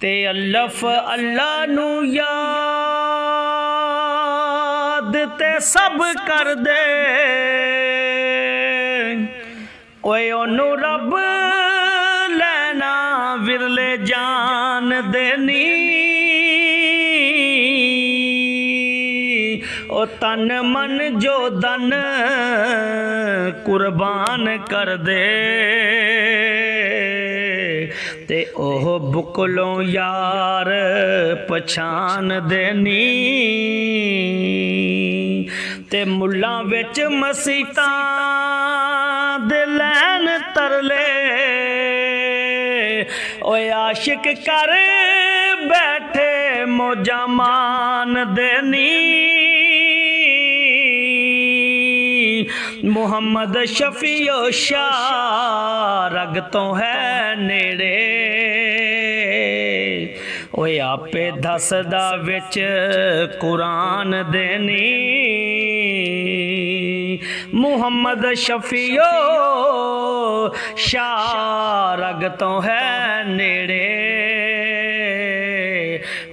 ते अल्लफ अल्लाह नू याद ते सब कर दे, ओए ओनू रब लैना विरले जान देनी। ओ तन मन जो दन कुर्बान कर दे, ते ओह बुकलों यार पछान देनी। ते मुल्लां विच मसीतां दे लैन तरले, ओए आशिक कर बैठे मौजा मान देनी। मुहम्मद शफीओ शाह रग तो है नेड़े, ओए आपे दसदा विच कुरान देनी। मुहम्मद शफीओ शाह रग तो है नेड़े,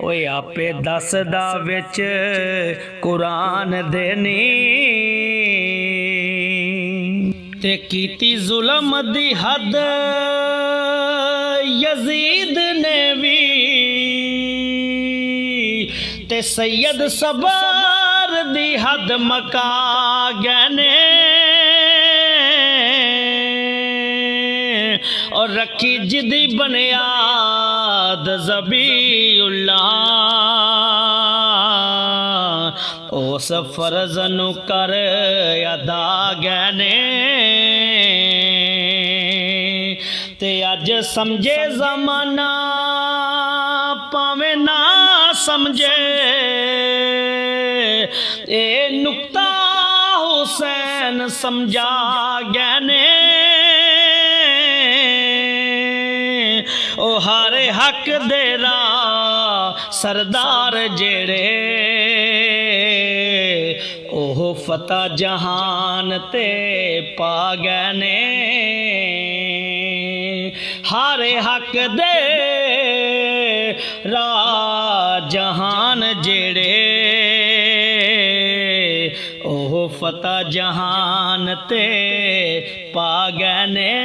ओए आपे दसदा विच कुरान देनी। ते कीती जुल्म दी हद यजीद ने भी, ते सैयद सबर दी हद मका गैने। और रखी जिदी बुनियाद ज़बीउल्लाह, उस फर्ज नू कर अदा गैने। ते अज समझे ज़माना पावे ना समझे, ए नुक्ता हुसैन समझा गैने। ओ हर हक देरा सरदार जेड़े, ओह फतह जहान ते पा गैने। हर हक दे रा जहान जेड़े, ओह फतह जहान ते पा गैने।